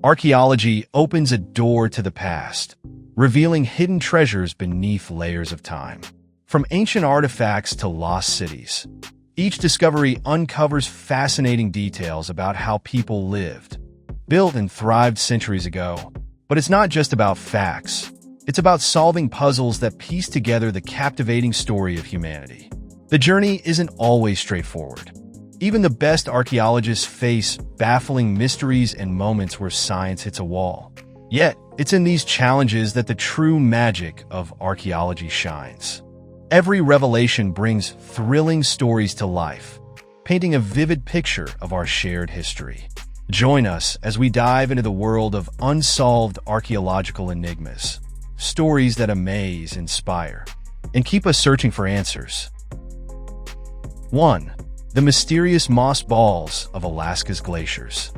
Archaeology opens a door to the past, revealing hidden treasures beneath layers of time. From ancient artifacts to lost cities, each discovery uncovers fascinating details about how people lived, built, and thrived centuries ago. But it's not just about facts. It's about solving puzzles that piece together the captivating story of humanity. The journey isn't always straightforward. Even the best archaeologists face baffling mysteries and moments where science hits a wall. Yet, it's in these challenges that the true magic of archaeology shines. Every revelation brings thrilling stories to life, painting a vivid picture of our shared history. Join us as we dive into the world of unsolved archaeological enigmas, stories that amaze, inspire, and keep us searching for answers. 1. The mysterious moss balls of Alaska's glaciers.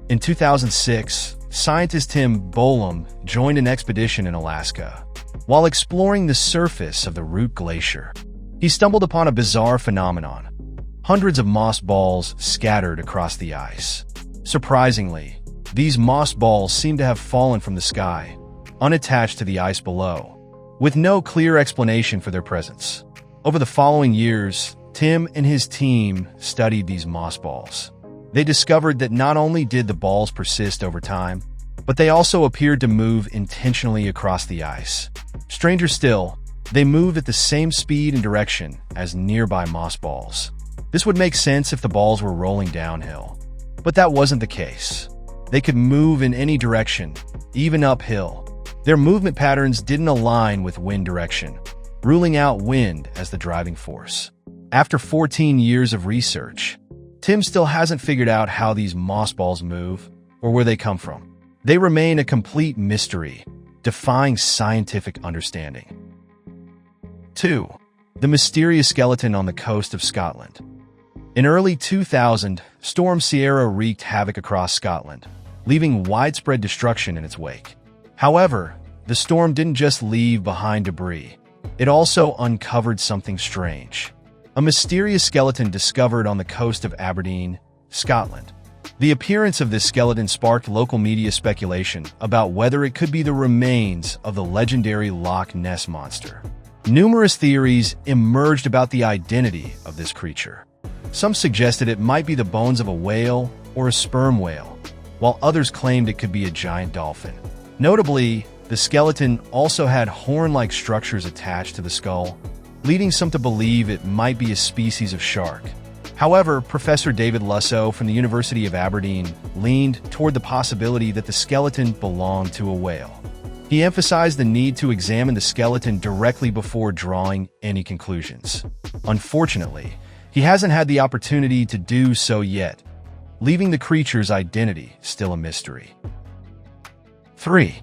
In 2006, scientist Tim Bolam joined an expedition in Alaska. While exploring the surface of the Root Glacier, he stumbled upon a bizarre phenomenon: hundreds of moss balls scattered across the ice. Surprisingly, these moss balls seemed to have fallen from the sky, unattached to the ice below, with no clear explanation for their presence. Over the following years, Tim and his team studied these moss balls. They discovered that not only did the balls persist over time, but they also appeared to move intentionally across the ice. Stranger still, they moved at the same speed and direction as nearby moss balls. This would make sense if the balls were rolling downhill. But that wasn't the case. They could move in any direction, even uphill. Their movement patterns didn't align with wind direction, ruling out wind as the driving force. After 14 years of research, Tim still hasn't figured out how these moss balls move or where they come from. They remain a complete mystery, defying scientific understanding. 2. The mysterious skeleton on the coast of Scotland. In early 2000, Storm Ciara wreaked havoc across Scotland, leaving widespread destruction in its wake. However, the storm didn't just leave behind debris. It also uncovered something strange: a mysterious skeleton discovered on the coast of Aberdeen, Scotland. The appearance of this skeleton sparked local media speculation about whether it could be the remains of the legendary Loch Ness monster. Numerous theories emerged about the identity of this creature. Some suggested it might be the bones of a whale or a sperm whale, while others claimed it could be a giant dolphin. Notably, the skeleton also had horn-like structures attached to the skull, leading some to believe it might be a species of shark. However, Professor David Lussow from the University of Aberdeen leaned toward the possibility that the skeleton belonged to a whale. He emphasized the need to examine the skeleton directly before drawing any conclusions. Unfortunately, he hasn't had the opportunity to do so yet, leaving the creature's identity still a mystery. 3.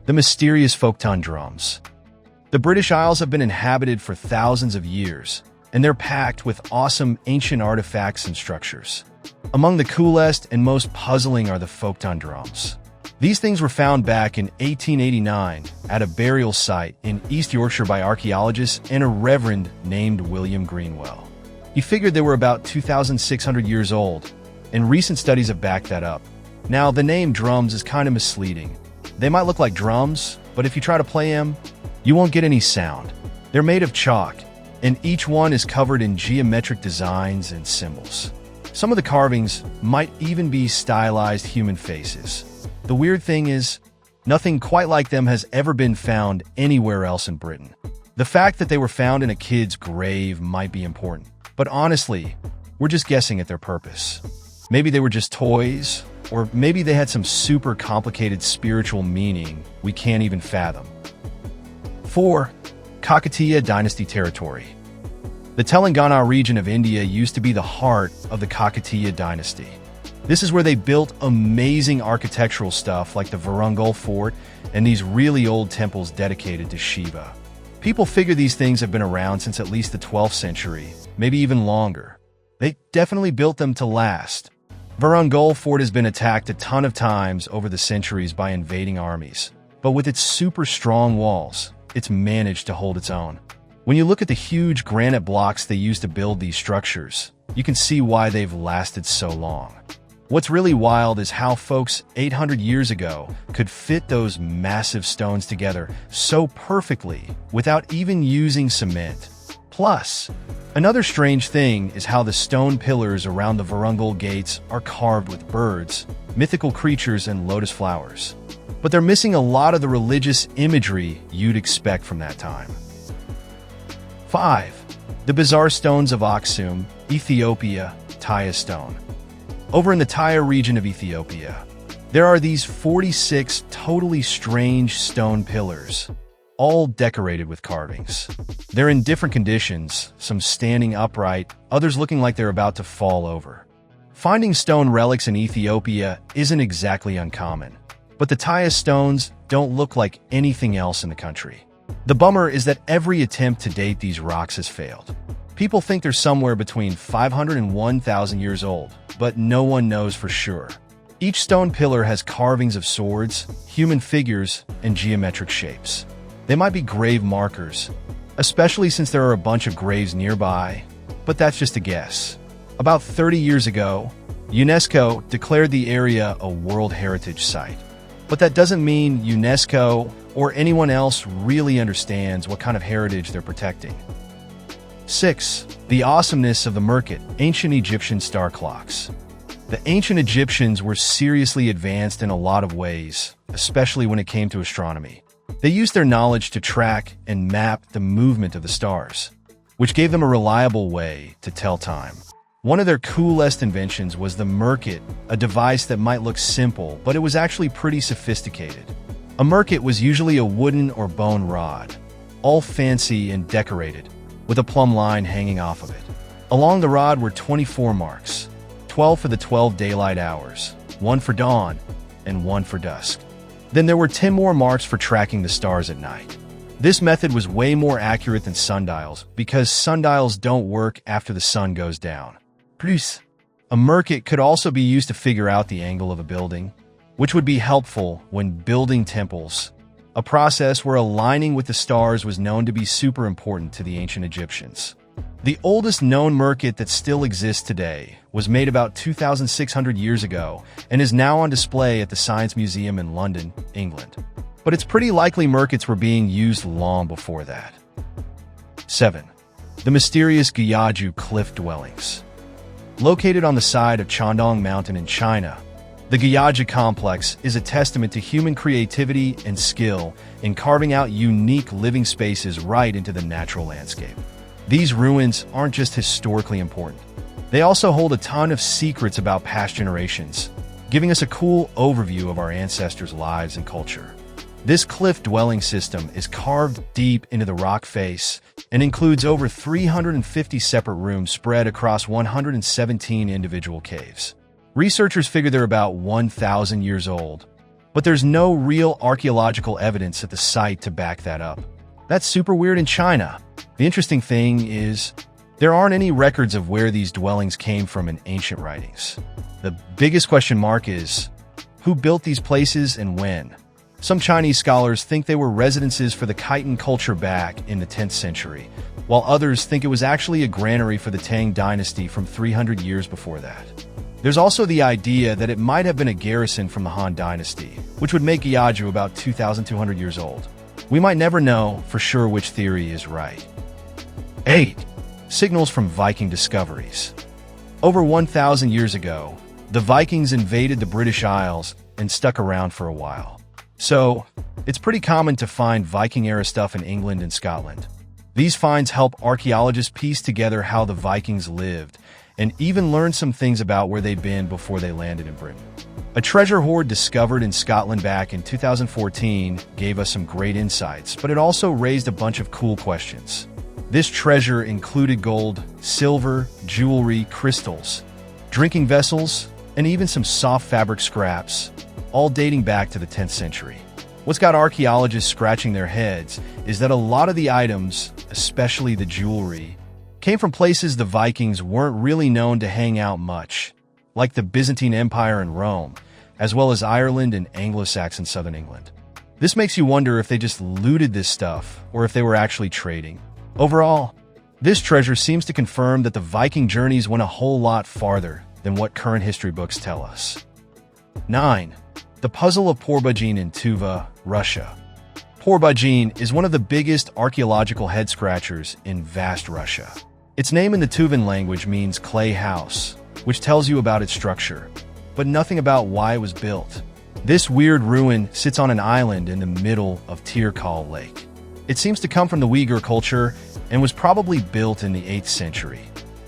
The mysterious Folkestone drums. The British Isles have been inhabited for thousands of years, and they're packed with awesome ancient artifacts and structures. Among the coolest and most puzzling are the Folkestone drums. These things were found back in 1889 at a burial site in East Yorkshire by archaeologists and a reverend named William Greenwell. He figured they were about 2,600 years old, and recent studies have backed that up. Now, the name drums is kind of misleading. They might look like drums, but if you try to play them, you won't get any sound. They're made of chalk, and each one is covered in geometric designs and symbols. Some of the carvings might even be stylized human faces. The weird thing is, nothing quite like them has ever been found anywhere else in Britain. The fact that they were found in a kid's grave might be important, but honestly, we're just guessing at their purpose. Maybe they were just toys, or maybe they had some super complicated spiritual meaning we can't even fathom. 4. Kakatiya Dynasty territory. The Telangana region of India used to be the heart of the Kakatiya dynasty. This is where they built amazing architectural stuff like the Varungal Fort and these really old temples dedicated to Shiva. People figure these things have been around since at least the 12th century, maybe even longer. They definitely built them to last. Varungal Fort has been attacked a ton of times over the centuries by invading armies, but with its super strong walls, it's managed to hold its own. When you look at the huge granite blocks they used to build these structures, you can see why they've lasted so long. What's really wild is how folks 800 years ago could fit those massive stones together so perfectly without even using cement. Plus, another strange thing is how the stone pillars around the Varungal gates are carved with birds, mythical creatures, and lotus flowers. But they're missing a lot of the religious imagery you'd expect from that time. 5. The bizarre stones of Aksum, Ethiopia, Tyre stone. Over in the Tyre region of Ethiopia, there are these 46 totally strange stone pillars, all decorated with carvings. They're in different conditions, some standing upright, others looking like they're about to fall over. Finding stone relics in Ethiopia isn't exactly uncommon, but the Tyre stones don't look like anything else in the country. The bummer is that every attempt to date these rocks has failed. People think they're somewhere between 500 and 1,000 years old, but no one knows for sure. Each stone pillar has carvings of swords, human figures, and geometric shapes. They might be grave markers, especially since there are a bunch of graves nearby, but that's just a guess. About 30 years ago, UNESCO declared the area a World Heritage Site. But that doesn't mean UNESCO or anyone else really understands what kind of heritage they're protecting. 6. The awesomeness of the Merkit, ancient Egyptian star clocks. The ancient Egyptians were seriously advanced in a lot of ways, especially when it came to astronomy. They used their knowledge to track and map the movement of the stars, which gave them a reliable way to tell time. One of their coolest inventions was the Merkit, a device that might look simple, but it was actually pretty sophisticated. A Merkit was usually a wooden or bone rod, all fancy and decorated, with a plumb line hanging off of it. Along the rod were 24 marks, 12 for the 12 daylight hours, 1 for dawn, and 1 for dusk. Then there were 10 more marks for tracking the stars at night. This method was way more accurate than sundials because sundials don't work after the sun goes down. Plus, a Merkit could also be used to figure out the angle of a building, which would be helpful when building temples, a process where aligning with the stars was known to be super important to the ancient Egyptians. The oldest known Merkit that still exists today was made about 2,600 years ago and is now on display at the Science Museum in London, England. But it's pretty likely Merkits were being used long before that. 7. The mysterious Gyaju cliff dwellings. Located on the side of Chandong Mountain in China, the Gyaju complex is a testament to human creativity and skill in carving out unique living spaces right into the natural landscape. These ruins aren't just historically important. They also hold a ton of secrets about past generations, giving us a cool overview of our ancestors' lives and culture. This cliff dwelling system is carved deep into the rock face and includes over 350 separate rooms spread across 117 individual caves. Researchers figure they're about 1,000 years old, but there's no real archaeological evidence at the site to back that up. That's super weird in China. The interesting thing is, there aren't any records of where these dwellings came from in ancient writings. The biggest question mark is, who built these places and when? Some Chinese scholars think they were residences for the Khitan culture back in the 10th century, while others think it was actually a granary for the Tang dynasty from 300 years before that. There's also the idea that it might have been a garrison from the Han dynasty, which would make Gyaju about 2,200 years old. We might never know for sure which theory is right. 8. Signals from Viking discoveries. Over 1,000 years ago, the Vikings invaded the British Isles and stuck around for a while. So, it's pretty common to find Viking-era stuff in England and Scotland. These finds help archaeologists piece together how the Vikings lived and even learn some things about where they'd been before they landed in Britain. A treasure hoard discovered in Scotland back in 2014 gave us some great insights, but it also raised a bunch of cool questions. This treasure included gold, silver, jewelry, crystals, drinking vessels, and even some soft fabric scraps, all dating back to the 10th century. What's got archaeologists scratching their heads is that a lot of the items, especially the jewelry, came from places the Vikings weren't really known to hang out much, like the Byzantine Empire and Rome, as well as Ireland and Anglo-Saxon southern England. This makes you wonder if they just looted this stuff or if they were actually trading. Overall, this treasure seems to confirm that the Viking journeys went a whole lot farther than what current history books tell us. 9. The Puzzle of Porbajin in Tuva, Russia. Porbajin is one of the biggest archaeological head-scratchers in vast Russia. Its name in the Tuvan language means clay house, which tells you about its structure, but nothing about why it was built. This weird ruin sits on an island in the middle of Tirkal Lake. It seems to come from the Uyghur culture and was probably built in the 8th century.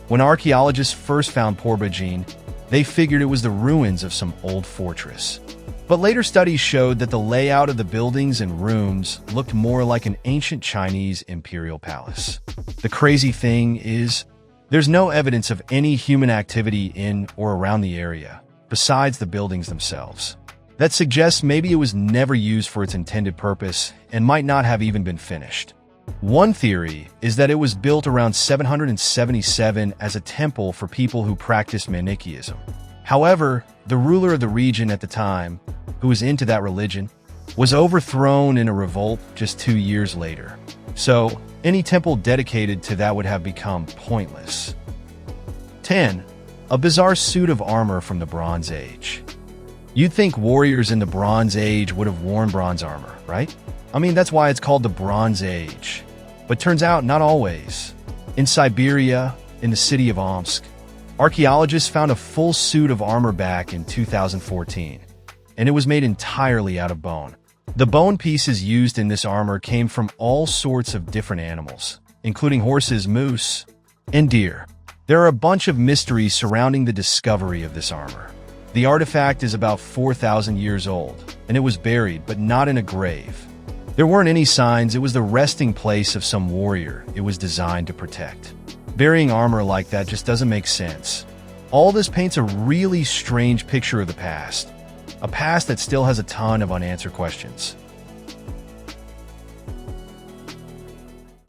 When archaeologists first found Porbajin, they figured it was the ruins of some old fortress. But later studies showed that the layout of the buildings and rooms looked more like an ancient Chinese imperial palace. The crazy thing is, there's no evidence of any human activity in or around the area, besides the buildings themselves. That suggests maybe it was never used for its intended purpose and might not have even been finished. One theory is that it was built around 777 as a temple for people who practiced Manichaeism. However, the ruler of the region at the time, who was into that religion, was overthrown in a revolt just 2 years later. So, any temple dedicated to that would have become pointless. 10. A bizarre suit of armor from the Bronze Age. You'd think warriors in the Bronze Age would have worn bronze armor, right? I mean, that's why it's called the Bronze Age. But turns out, not always. In Siberia, in the city of Omsk, archaeologists found a full suit of armor back in 2014, and it was made entirely out of bone. The bone pieces used in this armor came from all sorts of different animals, including horses, moose, and deer. There are a bunch of mysteries surrounding the discovery of this armor. The artifact is about 4,000 years old, and it was buried, but not in a grave. There weren't any signs it was the resting place of some warrior it was designed to protect. Burying armor like that just doesn't make sense. All this paints a really strange picture of the past, a past that still has a ton of unanswered questions.